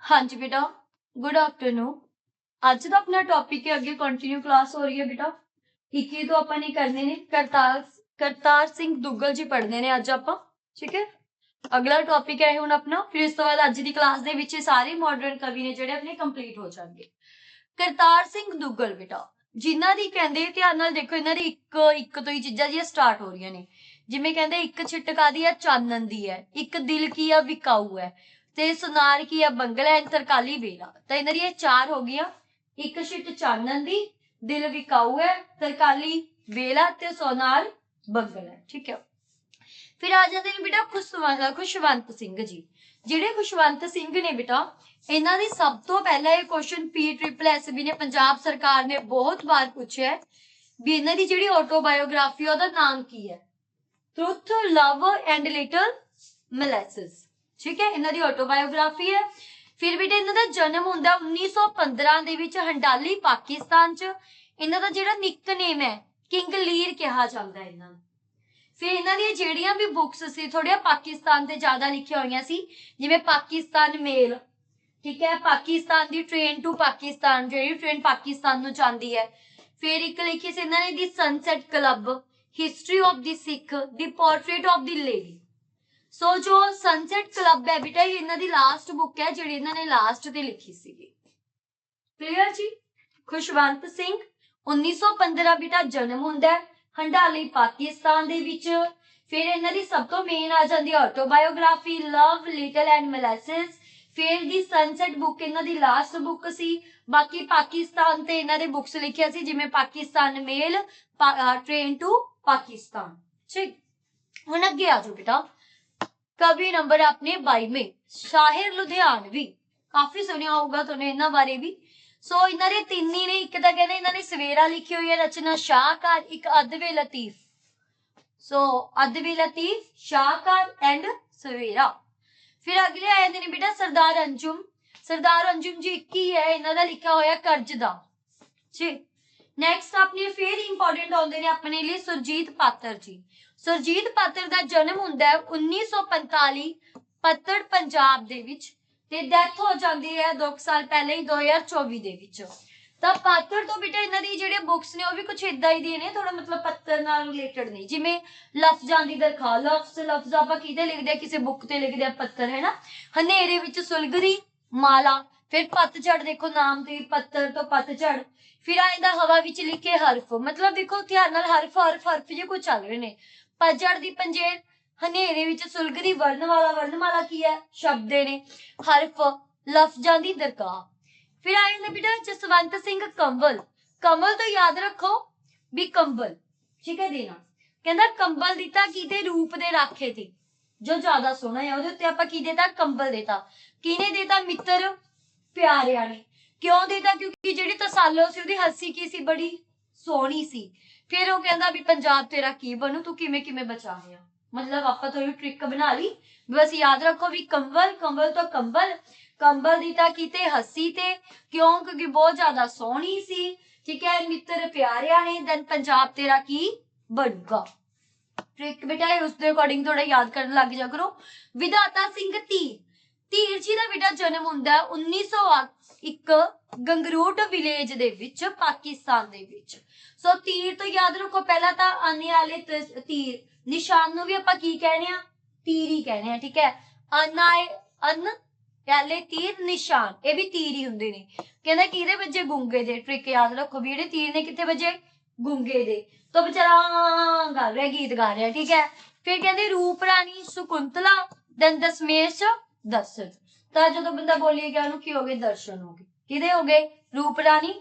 हाँ जी बेटा, good afternoon. ਅੱਜ ਦਾ ਆਪਣਾ ਟੌਪਿਕ ਹੈ ਅੱਗੇ ਕੰਟੀਨਿਊ ਕਲਾਸ ਹੋ ਰਹੀ ਹੈ ਬੇਟਾ। 21 ਤੋਂ ਆਪਾਂ ਨੇ ਕਰਨੇ ਨੇ ਕਰਤਾਰ ਸਿੰਘ ਦੁੱਗਲ ਜੀ ਪੜ੍ਹਨੇ ਨੇ ਅੱਜ ਆਪਾਂ, ਠੀਕ ਹੈ। ਅਗਲਾ ਟੌਪਿਕ ਹੈ ਹੁਣ ਆਪਣਾ, ਫਿਰ ਇਸ ਤੋਂ ਬਾਅਦ ਅੱਜ ਦੀ ਕਲਾਸ ਦੇ ਵਿੱਚ ਸਾਰੇ ਮਾਡਰਨ ਕਵੀ ਨੇ ਜਿਹੜੇ ਆਪਣੇ ਕੰਪਲੀਟ ਹੋ ਜਾਣਗੇ। ਕਰਤਾਰ ਸਿੰਘ ਦੁੱਗਲ ਬੇਟਾ, ਜਿਨ੍ਹਾਂ ਦੀ ਕਹਿੰਦੇ ਧਿਆਨ ਨਾਲ ਦੇਖੋ, ਇਹਨਾਂ ਦੀ ਇੱਕ ਤੋਂ ਹੀ ਚੀਜ਼ਾਂ ਜਿਹੀਆਂ ਸਟਾਰਟ ਹੋ ਰਹੀਆਂ ਨੇ। ਜਿਵੇਂ ਕਹਿੰਦੇ ਇੱਕ ਛਿਟਕਾ ਦੀ ਹੈ ਚਾਨਣ ਦੀ ਹੈ, ਇੱਕ ਦਿਲ ਕੀ ਆ ਵਿਕਾਊ ਹੈ, ਤੇ ਸੁਨਾਰ ਕੀ ਆ ਬੰਗਲਾ ਐਂਡ ਤਰਕਾਲੀ ਵੇਲਾ। ਤਾਂ ਇਹਨਾਂ ਦੀਆਂ ਚਾਰ ਹੋ ਗਈਆਂ, ਇੱਕ ਛਿਟ ਚਾਨਣ ਦੀ, ਦਿਲ ਵਿਕਾਊ ਹੈ, ਤਰਕਾਲੀ ਵੇਲਾ ਤੇ ਸੋਨਾਰ ਬੰਗਲ ਹੈ, ਠੀਕ ਹੈ। ਫਿਰ ਆ ਜਾਂਦੇ ਨੇ ਬੇਟਾ ਖੁਸ਼ਵੰਤ ਸਿੰਘ ਜੀ। ਜਿਹੜੇ ਖੁਸ਼ਵੰਤ ਸਿੰਘ ਨੇ ਬੇਟਾ, ਇਹਨਾਂ ਦੀ ਸਭ ਤੋਂ ਪਹਿਲਾਂ ਇਹ ਕੁਐਸਚਨ PSSB ਨੇ, ਪੰਜਾਬ ਸਰਕਾਰ ਨੇ ਬਹੁਤ ਵਾਰ ਪੁੱਛਿਆ ਵੀ ਇਹਨਾਂ ਦੀ ਜਿਹੜੀ ਆਟੋਬਾਇਓਗ੍ਰਾਫੀ ਉਹਦਾ ਨਾਮ ਕੀ ਹੈ। ਟਰੁਥ, ਲਵ ਐਂਡ ਲਿਟਲ ਮੋਲੇਸਿਸ, ਠੀਕ ਹੈ, ਇਹਨਾਂ ਦੀ ਆਟੋਬਾਇਓਗ੍ਰਾਫੀ ਹੈ। ਫਿਰ ਬੇਟਾ ਇਹਨਾਂ ਦਾ ਜਨਮ ਹੁੰਦਾ 1915 ਦੇ ਵਿੱਚ ਹੰਡਾਲੀ ਪਾਕਿਸਤਾਨ ਚ। ਇਹਨਾਂ ਦਾ ਜਿਹੜਾ ਨਿਕਨੇਮ ਹੈ ਕਿੰਗ ਲੀਰ ਕਿਹਾ ਜਾਂਦਾ ਹੈ ਇਹਨਾਂ ਨੂੰ। ਫਿਰ ਇਹਨਾਂ ਦੀਆਂ ਜਿਹੜੀਆਂ ਵੀ ਬੁੱਕਸ ਸੀ ਥੋੜੀਆਂ ਪਾਕਿਸਤਾਨ ਤੇ ਜ਼ਿਆਦਾ ਲਿਖੀਆਂ ਹੋਈਆਂ ਸੀ, ਜਿਵੇਂ ਪਾਕਿਸਤਾਨ ਮੇਲ, ਠੀਕ ਹੈ, ਪਾਕਿਸਤਾਨ ਦੀ ਟ੍ਰੇਨ ਟੂ ਪਾਕਿਸਤਾਨ, ਜਿਹੜੀ ਟ੍ਰੇਨ ਪਾਕਿਸਤਾਨ ਨੂੰ ਜਾਂਦੀ ਹੈ। ਫਿਰ ਇੱਕ ਲਿਖੀ ਸੀ ਇਹਨਾਂ ਨੇ the Sunset Club, History of the Sikh, the Portrait of the Lady. So ਜੋ ਸਨਸੈਟ ਕਲੱਬ ਹੈ ਬੇਟਾ, ਇਹ ਇਹਨਾਂ ਦੀ ਲਾਸਟ ਬੁੱਕ ਹੈ ਜਿਹੜੀ ਇਹਨਾਂ ਨੇ ਲਾਸਟ ਤੇ ਲਿਖੀ ਸੀਗੀ। ਕਲੀਅਰ ਜੀ। ਖੁਸ਼ਵੰਤ ਸਿੰਘ 1915 ਬੇਟਾ ਜਨਮ ਹੁੰਦਾ ਹੈ ਹੰਡਾਲੀ ਪਾਕਿਸਤਾਨ ਦੇ ਵਿੱਚ। ਫਿਰ ਇਹਨਾਂ ਦੀ ਸਭ ਤੋਂ ਮੇਨ ਆ ਜਾਂਦੀ ਹੈ ਆਟੋਬਾਇਓਗ੍ਰਾਫੀ, ਲਵ, ਲਿਟਲ ਐਂਡ ਮੋਲੇਸਿਸ। ਫਿਰ ਦੀ ਸਨਸੈਟ ਬੁੱਕ ਇਹਨਾਂ ਦੀ ਲਾਸਟ ਬੁੱਕ ਸੀ। ਬਾਕੀ ਪਾਕਿਸਤਾਨ ਤੇ ਇਹਨਾਂ ਦੇ ਬੁੱਕਸ ਲਿਖਿਆ ਸੀ, ਜਿਵੇਂ ਪਾਕਿਸਤਾਨ ਮੇਲ, ਟ੍ਰੇਨ ਟੂ ਪਾਕਿਸਤਾਨ, ਠੀਕ। ਹੁਣ ਅੱਗੇ ਆ ਜਾਓ ਬੇਟਾ, ਕਵੀ ਨੰਬਰ ਆਪਣੇ 22वें, ਸ਼ਾਹਿਰ ਲੁਧਿਆਣਵੀ। ਕਾਫੀ ਸੁਣਿਆ ਹੋਊਗਾ ਤੁਹਾਨੂੰ ਇਹਨਾਂ ਬਾਰੇ ਵੀ। ਸੋ ਇਹਨਾਂ ਦੇ ਤਿੰਨ ਹੀ ਨੇ, ਇੱਕ ਤਾਂ ਕਹਿੰਦੇ ਇਹਨਾਂ ਨੇ ਸਵੇਰਾ ਲਿਖੀ ਹੋਈ ਹੈ ਰਚਨਾ ਸ਼ਾਹਕਾਰ, ਇੱਕ ਅਦਵੇ ਲਤੀਫ। ਸੋ ਅਦਵੇ ਲਤੀਫ, ਸ਼ਾਹਕਾਰ ਐਂਡ ਸਵੇਰਾ। ਫਿਰ ਅਗਲੇ ਆ ਜਾਂਦੇ ਨੇ ਬੇਟਾ ਸਰਦਾਰ ਅੰਜੁਮ। ਸਰਦਾਰ ਅੰਜੁਮ ਜੀ ਇੱਕ ਹੀ ਹੈ, ਇਹਨਾਂ ਦਾ ਲਿਖਿਆ ਹੋਇਆ ਕਰਜ਼ਦਾ, ਠੀਕ। ਨੈਕਸਟ ਆਪਣੇ ਫਿਰ ਇੰਪੋਰਟੈਂਟ ਆਉਂਦੇ ਨੇ ਆਪਣੇ ਲਈ ਸੁਰਜੀਤ ਪਾਤਰ ਜੀ। ਸੁਰਜੀਤ ਪਾਤਰ ਦਾ ਜਨਮ ਹੁੰਦਾ ਹੈ 1945 ਪੱਤੜ ਪੰਜਾਬ ਦੇ ਵਿੱਚ, ਤੇ ਡੈਥ ਹੋ ਜਾਂਦੀ ਹੈ 2 ਸਾਲ ਪਹਿਲੇ ਹੀ 2024 ਦੇ ਵਿੱਚ। ਤਾਂ ਪਾਤਰ ਤੋਂ ਬੇਟਾ ਇਹਨਾਂ ਦੀ ਜਿਹੜੇ ਬੁੱਕਸ ਨੇ ਉਹ ਵੀ ਕੁਝ ਇਦਾਂ ਹੀ ਦੇ ਨੇ, ਥੋੜਾ ਮਤਲਬ ਪੱਤਰ ਨਾਲ ਰਿਲੇਟਡ ਨੇ। ਜਿਵੇਂ ਲਫ਼ਜ਼ਾਂ ਦੀ ਦਰਖਾਸਤ, ਲਫ਼ਜ਼ ਆਪਾਂ ਕਿਹਦੇ ਲਿਖਦੇ ਆ, ਕਿਸੇ ਬੁੱਕ ਤੇ ਲਿਖਦੇ ਆ, ਪੱਤਰ, ਹੈ ਨਾ। ਹਨੇਰੇ ਵਿੱਚ ਸੁਲਗਦੀ ਮਾਲਾ। ਫਿਰ ਪਤਝੜ, ਦੇਖੋ ਨਾਮ ਤੇ ਪੱਤਰ ਤੋਂ ਪਤਝੜ। ਫਿਰ ਆ ਜਾਂਦਾ ਹਵਾ ਵਿੱਚ ਲਿਖੇ ਹਰਫ, ਮਤਲਬ ਦੇਖੋ ਧਿਆਨ ਨਾਲ ਹਰਫ ਜੇ ਕੁਝ ਚੱਲ ਰਹੇ ਨੇ। ਪਤਝੜ ਦੀ ਪੰਜੇਰ, ਹਨੇਰੇ ਵਿੱਚ ਸੁਲਗਦੀ ਵਰਣਮਾਲਾ, ਵਰਣਮਾਲਾ ਕੀ ਹੈ, ਸ਼ਬਦ ਨੇ। ਹਰਫ, ਲਫ਼ਜ਼ਾਂ ਦੀ ਦਰਗਾਹ। ਫਿਰ ਆ ਜਾਂਦਾ ਬੇਟਾ ਜਸਵੰਤ ਸਿੰਘ ਕੰਵਲ। ਕੰਵਲ ਤੋਂ ਯਾਦ ਰੱਖੋ ਵੀ ਕੰਬਲ, ਠੀਕ ਹੈ, ਦੇਣਾ। ਕਹਿੰਦਾ ਕੰਬਲ ਦਿੱਤਾ ਕਿਤੇ ਰੂਪ ਦੇ ਰਾਖੇ ਤੇ, ਜੋ ਜ਼ਿਆਦਾ ਸੋਹਣਾ ਹੈ ਉਹਦੇ ਉੱਤੇ ਆਪਾਂ ਕੀ ਦੇਤਾ, ਕੰਬਲ ਦੇਤਾ। ਕਿਹਨੇ ਦੇਤਾ, ਮਿੱਤਰ ਪਿਆਰਿਆਂ ਨੇ। ਕਿਉਂ ਦੇਤਾ, ਕਿਉਂਕਿ ਜਿਹੜੀ ਤਸਾਲੋ ਸੀ ਉਹਦੀ ਹੱਸੀ ਕੀ ਸੀ, ਬੜੀ ਸੋਹਣੀ ਸੀ। ਫਿਰ ਉਹ ਕਹਿੰਦਾ ਵੀ ਪੰਜਾਬ ਤੇਰਾ ਕੀ ਬਣੂ, ਤੂੰ ਕਿਵੇਂ ਕਿਵੇਂ ਬਚਾ ਰਿਹਾ। ਮਤਲਬ ਆਪਾਂ ਥੋੜੀ ਟ੍ਰਿਕ ਬਣਾ ਲਈ, ਬਸ ਯਾਦ ਰੱਖੋ ਵੀ ਕੰਬਲ, ਕੰਬਲ ਤੋਂ ਕੰਬਲ, ਕੰਬਲ ਦਿੱਤਾ ਕਿਤੇ ਹੱਸੀ ਤੇ, ਕਿਉਂ, ਕਿਉਂਕਿ ਬਹੁਤ ਜ਼ਿਆਦਾ ਸੋਹਣੀ ਸੀ, ਠੀਕ ਹੈ। ਮਿੱਤਰ ਪਿਆਰਿਆਂ ਨੇ, ਦੈਨ ਪੰਜਾਬ ਤੇਰਾ ਕੀ ਬਣੂਗਾ। ਟ੍ਰਿਕ ਬੇਟਾ ਉਸਦੇ ਅਕੋਰਡਿੰਗ ਥੋੜਾ ਯਾਦ ਕਰਨ ਲੱਗ ਜਾ ਕਰੋ। ਵਿਧਾਤਾ ਸਿੰਘ ਧੀਰ। ਧੀਰ ਜੀ ਦਾ ਬੇਟਾ ਜਨਮ ਹੁੰਦਾ 1901 ਗੰਗਰੂਟ ਵਿਲੇਜ ਦੇ ਵਿੱਚ, ਪਾਕਿਸਤਾਨ ਦੇ ਵਿੱਚ। ਸੋ ਤੀਰ ਤੋਂ ਯਾਦ ਰੱਖੋ, ਪਹਿਲਾਂ ਤਾਂ ਆਨੇ ਵਾਲੇ ਤੀਰ, ਨਿਸ਼ਾਨ ਨੂੰ ਵੀ ਆਪਾਂ ਕੀ ਕਹਿੰਦੇ ਆ, ਤੀਰ ਹੀ ਕਹਿੰਦੇ ਆ, ਠੀਕ ਹੈ। ਪਹਿਲੇ ਤੀਰ, ਨਿਸ਼ਾਨ, ਇਹ ਵੀ ਤੀਰ ਹੀ ਹੁੰਦੇ ਨੇ। ਕਹਿੰਦਾ ਕਿਹਦੇ ਵੱਜੇ, ਗੂੰਗੇ ਦੇ। ਟ੍ਰਿਕ ਯਾਦ ਰੱਖੋ ਵੀ ਜਿਹੜੇ ਤੀਰ ਨੇ ਕਿੱਥੇ ਵੱਜੇ, ਗੂੰਗੇ ਦੇ। ਤਾਂ ਵਿਚਾਰਾ ਗਾ ਰਿਹਾ, ਗੀਤ ਗਾ ਰਿਹਾ, ਠੀਕ ਹੈ। ਫਿਰ ਕਹਿੰਦੇ ਰੂਪ ਰਾਣੀ ਸ਼ਕੁੰਤਲਾ, ਦੈਨ ਦਸ਼ਮੇਸ਼ ਦਰਸ਼ਨ। ਤਾਂ ਜਦੋਂ ਬੰਦਾ ਬੋਲੀਏਗਾ ਉਹਨੂੰ ਕੀ ਹੋ ਗਏ, ਦਰਸ਼ਨ ਹੋ ਗਏ। ਕਿਹਦੇ ਹੋ ਗਏ, ਰੂਪ ਰਾਣੀ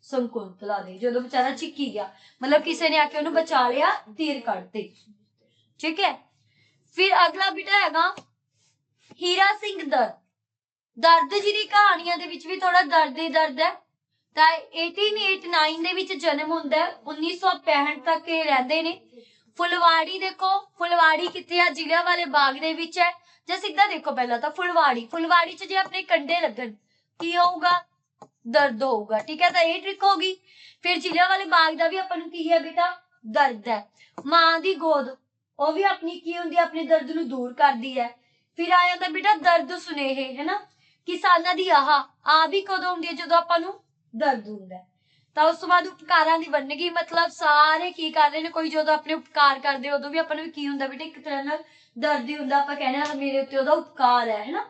ਸ਼ਕੁੰਤਲਾ ਦੇ। ਜਦੋਂ ਵਿਚਾਰਾ ਚਿੱਕੀ ਗਿਆ, ਮਤਲਬ ਕਿਸੇ ਨੇ ਆ ਕੇ ਉਹਨੂੰ ਬਚਾ ਲਿਆ, ਤੀਰ ਕੱਢਤੇ, ਠੀਕ ਹੈ। ਫਿਰ ਅਗਲਾ ਬੇਟਾ ਹੈਗਾ ਹੀਰਾ ਸਿੰਘ ਦਰਦ। ਦਰਦ ਜਿਹਦੀ ਕਹਾਣੀਆਂ ਦੇ ਵਿੱਚ ਵੀ ਥੋੜਾ ਦਰਦ ਹੀ ਦਰਦ ਹੈ। ਤਾਂ 1889 ਦੇ ਵਿੱਚ ਜਨਮ ਹੁੰਦਾ ਹੈ, 1965 ਤੱਕ ਇਹ ਰਹਿੰਦੇ ਨੇ। ਫੁਲਵਾੜੀ ਦੇਖੋ, ਫੁਲਵਾੜੀ ਕਿੱਥੇ ਆ, ਜ਼ਿਲ੍ਹਿਆਂਵਾਲੇ ਬਾਗ ਦੇ ਵਿੱਚ ਹੈ। ਜਾਂ ਸਿੱਧਾ ਦੇਖੋ ਪਹਿਲਾਂ ਤਾਂ ਫੁਲਵਾੜੀ, ਫੁਲਵਾੜੀ ਚ ਜੇ ਆਪਣੇ ਕੰਡੇ ਲੱਗਣ ਕੀ ਹੋਊਗਾ, ਦਰਦ ਹੋਊਗਾ, ਠੀਕ ਹੈ। ਤਾਂ ਇਹ ਟ੍ਰਿਕ ਹੋ ਗਈ। ਫਿਰ ਜ਼ਿਲ੍ਹਿਆਂਵਾਲੇ ਬਾਗ ਦਾ ਵੀ ਆਪਾਂ ਨੂੰ ਕੀ ਹੈ ਬੇਟਾ, ਦਰਦ ਹੈ। ਮਾਂ ਦੀ ਗੋਦ, ਉਹ ਵੀ ਆਪਣੀ ਕੀ ਹੁੰਦੀ ਹੈ, ਆਪਣੇ ਦਰਦ ਨੂੰ ਦੂਰ ਕਰਦੀ ਹੈ। ਫਿਰ ਆ ਜਾਂਦਾ ਬੇਟਾ ਦਰਦ ਸੁਨੇਹੇ, ਹੈ ਨਾ। ਕਿਸਾਨਾਂ ਦੀ ਆ ਵੀ ਕਦੋਂ ਹੁੰਦੀ ਹੈ, ਜਦੋਂ ਆਪਾਂ ਨੂੰ ਦਰਦ ਹੁੰਦਾ ਹੈ। ਤਾਂ ਉਸ ਤੋਂ ਬਾਅਦ ਉਪਕਾਰਾਂ ਦੀ ਵੰਨਗੀ, ਮਤਲਬ ਸਾਰੇ ਕੀ ਕਰ ਰਹੇ ਨੇ, ਕੋਈ ਜਦੋਂ ਆਪਣੇ ਉਪਕਾਰ ਕਰਦੇ ਉਦੋਂ ਵੀ ਆਪਾਂ ਨੂੰ ਕੀ ਹੁੰਦਾ ਬੇਟਾ, ਇੱਕ ਤਰ੍ਹਾਂ ਨਾਲ ਦਰਦ ਹੀ ਹੁੰਦਾ, ਆਪਾਂ ਕਹਿੰਦੇ ਹਾਂ ਮੇਰੇ ਉੱਤੇ ਉਹਦਾ ਉਪਕਾਰ ਹੈ ਹਨਾ।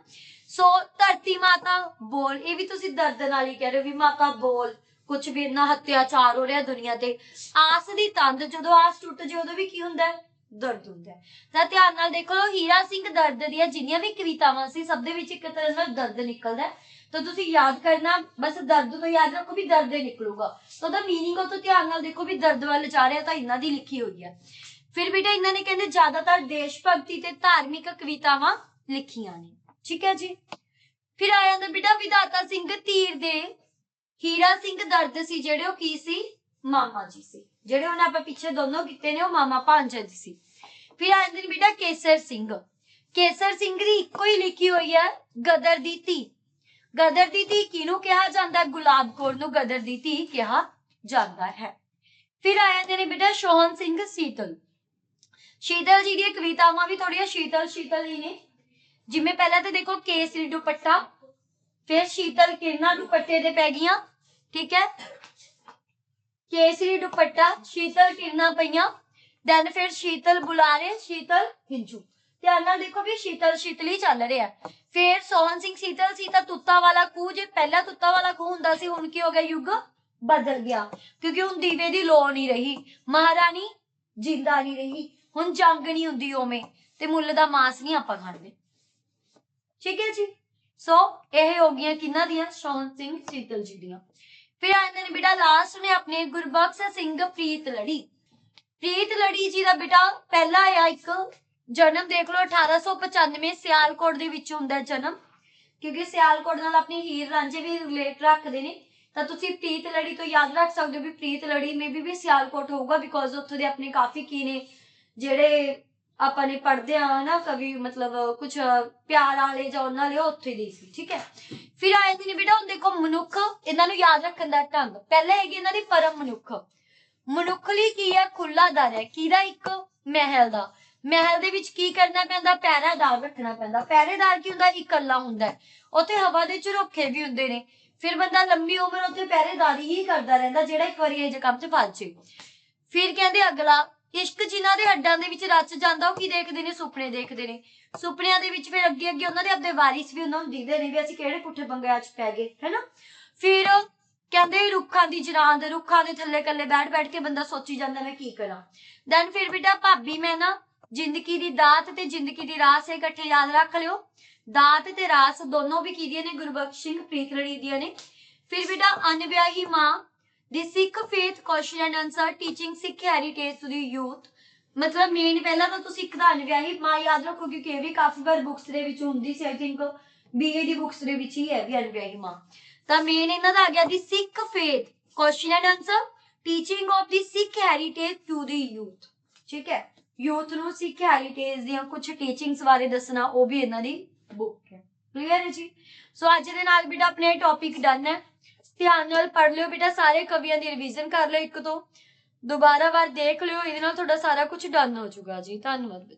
ਸੋ ਧਰਤੀ ਮਾਤਾ ਬੋਲ, ਇਹ ਵੀ ਤੁਸੀਂ ਦਰਦ ਨਾਲ ਹੀ ਕਹਿ ਰਹੇ ਹੋ ਵੀ ਮਾਤਾ ਬੋਲ, ਕੁਛ ਵੀ ਇੰਨਾ ਅਤਿਆਚਾਰ ਹੋ ਰਿਹਾ ਦੁਨੀਆ ਤੇ। ਆਸ ਦੀ ਤੰਦ, ਜਦੋਂ ਆਸ ਟੁੱਟ ਜੇ ਉਦੋਂ ਵੀ ਕੀ ਹੁੰਦਾ ਹੈ, ਦਰਦ ਹੁੰਦਾ ਹੈ। ਤਾਂ ਧਿਆਨ ਨਾਲ ਦੇਖੋ, ਹੀਰਾ ਸਿੰਘ ਦਰਦ ਦੀਆਂ ਜਿੰਨੀਆਂ ਵੀ ਕਵਿਤਾਵਾਂ ਸੀ ਸਭ ਦੇ ਵਿੱਚ ਇੱਕ ਤਰ੍ਹਾਂ ਨਾਲ ਦਰਦ ਨਿਕਲਦਾ ਹੈ। ਤਾਂ ਤੁਸੀਂ ਯਾਦ ਕਰਨਾ, ਬਸ ਦਰਦ ਤੋਂ ਯਾਦ ਰੱਖੋ ਵੀ ਦਰਦ ਹੀ ਨਿਕਲੂਗਾ। ਤਾਂ ਉਹਦਾ ਮੀਨਿੰਗ ਉਹ ਤੋਂ ਧਿਆਨ ਨਾਲ ਦੇਖੋ ਵੀ ਦਰਦ ਵੱਲ ਜਾ ਰਿਹਾ, ਤਾਂ ਇਹਨਾਂ ਦੀ ਲਿਖੀ ਹੋਈ ਹੈ। ਫਿਰ ਬੇਟਾ ਇਹਨਾਂ ਨੇ ਕਹਿੰਦੇ ਜ਼ਿਆਦਾਤਰ ਦੇਸ਼ ਭਗਤੀ ਤੇ ਧਾਰਮਿਕ ਕਵਿਤਾਵਾਂ ਲਿਖੀਆਂ ਨੇ, ਠੀਕ ਹੈ ਜੀ। ਫਿਰ ਆ ਜਾਂਦਾ ਬੇਟਾ ਵਿਧਾਤਾ ਸਿੰਘ ਧੀਰ ਦੇ ਹੀਰਾ ਸਿੰਘ ਦਰਦ ਸੀ ਜਿਹੜੇ, ਉਹ ਕੀ ਸੀ, ਮਾਮਾ ਜੀ ਸੀ। ਜਿਹੜੇ ਹੁਣ ਆਪਾਂ ਪਿੱਛੇ ਦੋਨੋਂ ਕੀਤੇ ਨੇ ਉਹ ਮਾਮਾ ਭਾਂਜਾ ਜੀ ਸੀ। ਫਿਰ ਆ ਜਾਂਦੇ ਨੇ ਬੇਟਾ ਕੇਸਰ ਸਿੰਘ। ਕੇਸਰ ਸਿੰਘ ਦੀ ਇੱਕੋ ਹੀ ਲਿਖੀ ਹੋਈ ਹੈ ਗਦਰ ਦੀ ਧੀ। ਗਦਰ ਦੀ ਧੀ ਕਿਹਨੂੰ ਕਿਹਾ ਜਾਂਦਾ, ਗੁਲਾਬ ਕੌਰ ਨੂੰ ਗਦਰ ਦੀ ਧੀ ਕਿਹਾ ਜਾਂਦਾ ਹੈ। ਫਿਰ ਆ ਜਾਂਦੇ ਨੇ ਬੇਟਾ ਸੋਹਣ ਸਿੰਘ ਸੀਤਲ। ਸ਼ੀਤਲ ਜੀ ਦੀਆਂ ਕਵਿਤਾਵਾਂ ਵੀ ਥੋੜੀਆਂ ਸ਼ੀਤਲ ਸ਼ੀਤਲ ਹੀ ਨੇ। ਜਿਵੇਂ ਪਹਿਲਾਂ ਤਾਂ ਦੇਖੋ ਕੇਸਰੀ ਦੁਪੱਟਾ, ਫਿਰ ਸ਼ੀਤਲ ਕਿਰਨਾਂ ਦੁਪੱਟੇ ਤੇ ਪੈ ਗਈਆਂ, ਠੀਕ ਹੈ, ਕੇਸਰੀ ਦੁਪੱਟਾ, ਸ਼ੀਤਲ ਕਿਰਨਾਂ ਪਈਆਂ, ਦੈਨ ਫਿਰ ਸ਼ੀਤਲ ਬੁਲਾਰੇ, ਸ਼ੀਤਲ ਹਿੰਜੂ। ਧਿਆਨ ਨਾਲ ਦੇਖੋ ਵੀ ਸ਼ੀਤਲ ਸ਼ੀਤਲ ਹੀ ਚੱਲ ਰਿਹਾ। ਫਿਰ ਸੋਹਣ ਸਿੰਘ ਸੀਤਲ ਸੀ ਤਾਂ ਤੁੱਤਾ ਵਾਲਾ ਖੂਹ, ਜੇ ਪਹਿਲਾਂ ਤੁੱਤਾ ਵਾਲਾ ਖੂਹ ਹੁੰਦਾ ਸੀ, ਹੁਣ ਕੀ ਹੋ ਗਿਆ, ਯੁੱਗ ਬਦਲ ਗਿਆ, ਕਿਉਂਕਿ ਹੁਣ ਦੀਵੇ ਦੀ ਲੋੜ ਨਹੀਂ ਰਹੀ, ਮਹਾਰਾਣੀ ਜਿੰਦਾ ਨਹੀਂ ਰਹੀ, ਹੁਣ ਜੰਗ ਨਹੀਂ ਹੁੰਦੀ ਉਵੇਂ, ਤੇ ਮੁੱਲ ਦਾ ਮਾਸ ਨਹੀਂ ਆਪਾਂ ਖਾਂਦੇ, ਠੀਕ ਹੈ ਜੀ। ਸੋ ਇਹ ਹੋ ਗਈਆਂ ਕਿਹਨਾਂ ਦੀਆਂ, ਸੋਹਣ ਸਿੰਘ ਸੀਤਲ ਜੀ ਦੀਆਂ। ਫਿਰ ਆ ਜਾਂਦੇ ਨੇ ਬੇਟਾ ਲਾਸਟ ਨੇ ਆਪਣੇ ਗੁਰਬਖਸ਼ ਸਿੰਘ ਪ੍ਰੀਤ ਲੜੀ। ਪ੍ਰੀਤ ਲੜੀ ਜੀ ਦਾ ਬੇਟਾ ਪਹਿਲਾ ਆਇਆ ਇੱਕ ਜਨਮ ਦੇਖ ਲਓ 1895 ਸਿਆਲਕੋਟ ਦੇ ਵਿੱਚ ਹੁੰਦਾ ਜਨਮ, ਕਿਉਂਕਿ ਸਿਆਲਕੋਟ ਨਾਲ ਆਪਣੀ ਹੀਰ ਰਾਂਝੇ ਵੀ ਰਿਲੇਟ ਰੱਖਦੇ ਨੇ। ਤਾਂ ਤੁਸੀਂ ਪ੍ਰੀਤ ਲੜੀ ਤੋਂ ਯਾਦ ਰੱਖ ਸਕਦੇ ਹੋ ਵੀ ਪ੍ਰੀਤ ਲੜੀ ਮੇ ਵੀ ਸਿਆਲਕੋਟ ਹੋਊਗਾ, ਬਿਕੋਜ਼ ਉੱਥੋਂ ਦੇ ਆਪਣੇ ਕਾਫੀ ਕੀ ਨੇ ਜਿਹੜੇ ਆਪਾਂ ਨੇ ਪੜ੍ਹਦੇ ਆ ਨਾ ਕਵੀ, ਮਤਲਬ ਕੁਛ ਪਿਆਰ ਵਾਲੇ ਜਾਂ ਉਹਨਾਂ ਵਾਲੇ ਉੱਥੇ ਦੇ ਸੀ, ਠੀਕ ਹੈ। ਫਿਰ ਆ ਜਾਂਦੇ ਨੇ ਬੇਟਾ ਹੁਣ ਦੇਖੋ ਮਨੁੱਖ, ਇਹਨਾਂ ਨੂੰ ਯਾਦ ਰੱਖਣ ਦਾ ਢੰਗ, ਪਹਿਲਾਂ ਹੈਗੀ ਇਹਨਾਂ ਦੀ ਪਰਮ ਮਨੁੱਖ। ਮਨੁੱਖ ਲਈ ਕੀ ਹੈ, ਖੁੱਲਾ ਦਰ ਹੈ, ਕਿਹਦਾ, ਇੱਕ ਮਹਿਲ ਦਾ। ਮਹਿਲ ਦੇ ਵਿੱਚ ਕੀ ਕਰਨਾ ਪੈਂਦਾ, ਪਹਿਰਾਦਾਰ ਰੱਖਣਾ ਪੈਂਦਾ। ਪਹਿਰੇਦਾਰ ਕੀ ਹੁੰਦਾ, ਇਕੱਲਾ ਹੁੰਦਾ ਹੈ, ਉੱਥੇ ਹਵਾ ਦੇ ਝਰੋਖੇ ਵੀ ਹੁੰਦੇ ਨੇ। ਫਿਰ ਬੰਦਾ ਲੰਮੀ ਉਮਰ ਉੱਥੇ ਪਹਿਰੇਦਾਰੀ ਹੀ ਕਰਦਾ ਰਹਿੰਦਾ, ਜਿਹੜਾ ਇੱਕ ਵਾਰੀ ਇਹ ਜਿਹੇ ਕੰਮ 'ਚ ਫਸ ਜੇ। ਫਿਰ ਕਹਿੰਦੇ ਅਗਲਾ, ਇਸ਼ਕ ਜਿਨ੍ਹਾਂ ਦੇ ਹੱਡਾਂ ਦੇ ਵਿੱਚ ਰਚ ਜਾਂਦਾ, ਉਹ ਕੀ ਦੇਖਦੇ ਨੇ, ਸੁਪਨੇ ਦੇਖਦੇ ਨੇ। ਸੁਪਨਿਆਂ ਦੇ ਵਿੱਚ ਫਿਰ ਅੱਗੇ ਅੱਗੇ ਉਹਨਾਂ ਦੇ ਆਪਣੇ ਵਾਰਿਸ ਵੀ ਉਹਨਾਂ ਨੂੰ ਦਿਖਦੇ ਨੇ ਵੀ ਅਸੀਂ ਕਿਹੜੇ ਪੁੱਠੇ ਪੰਗਿਆਂ 'ਚ ਪੈ ਗਏ, ਹੈਨਾ। ਫਿਰ ਕਹਿੰਦੇ ਰੁੱਖਾਂ ਦੀ ਜਨਾਂਦ, ਰੁੱਖਾਂ ਦੇ ਥੱਲੇ ਇਕੱਲੇ ਬੈਠ ਬੈਠ ਕੇ ਬੰਦਾ ਸੋਚੀ ਜਾਂਦਾ ਮੈਂ ਕੀ ਕਰਾਂ। ਦੈਨ ਫਿਰ ਬੇਟਾ ਭਾਬੀ ਮੈਂ ਨਾ, ਜ਼ਿੰਦਗੀ ਦੀ ਦਾਤ ਤੇ ਜ਼ਿੰਦਗੀ ਦੀ ਰਾਸ ਇਕੱਠੇ ਯਾਦ ਰੱਖ ਲਿਓ। ਦਾਤ ਤੇ ਰਾਸ ਦੋਨੋਂ ਵੀ ਕਿਹਦੀਆਂ ਨੇ, ਗੁਰਬਖਸ਼ ਸਿੰਘ ਪ੍ਰੀਤ ਲੜੀ ਦੀਆਂ ਨੇ। ਫਿਰ ਬੇਟਾ ਅਨਵਿਆਹੀ ਮਾਂ the Sikh faith question and answer teaching Sikh heritage to the youth. ਮਤਲਬ ਮੇਨ ਪਹਿਲਾਂ ਤਾਂ ਤੁਸੀਂ ਇੱਕ ਤਾਂ ਅਨਵਿਆਹੀ ਮਾਂ ਯਾਦ ਰੱਖੋ, ਕਿਉਂਕਿ ਇਹ ਵੀ ਕਾਫੀ ਵਾਰ ਬੁੱਕਸ ਦੇ ਵਿੱਚ ਹੁੰਦੀ ਸੀ, I think BA the books ਦੇ ਵਿੱਚ ਹੀ ਹੈ ਵੀ ਅਨਵਿਆਹੀ ਮਾਂ। ਤਾਂ ਮੇਨ ਇਹਨਾਂ ਦਾ ਆ ਗਿਆ the Sikh faith question and answer teaching of the Sikh heritage to the youth, ਠੀਕ ਹੈ। ਯੂਥ ਨੂੰ ਸਿੱਖ ਹੈਰੀਟੇਜ ਦੀਆਂ ਕੁਝ ਟੀਚਿੰਗਸ ਬਾਰੇ ਦੱਸਣਾ, ਉਹ ਵੀ ਇਹਨਾਂ ਦੀ ਬੁੱਕ ਹੈ। ਕਲੀਅਰ ਹੈ ਜੀ। ਸੋ ਅੱਜ ਦੇ ਨਾਲ ਬੇਟਾ ਆਪਣੇ ਟੌਪਿਕ ਡਨ ਹੈ। ਧਿਆਨ ਨਾਲ ਪੜ੍ਹ ਲਿਓ ਬੇਟਾ, ਸਾਰੇ ਕਵੀਆਂ ਦੀ ਰਿਵੀਜ਼ਨ ਕਰ ਲਿਓ, ਇੱਕ ਤੋਂ ਦੁਬਾਰਾ ਵਾਰ ਦੇਖ ਲਿਓ, ਇਹਦੇ ਨਾਲ ਤੁਹਾਡਾ ਸਾਰਾ ਕੁਝ ਡਨ ਹੋ ਜਾਊਗਾ ਜੀ। ਧੰਨਵਾਦ।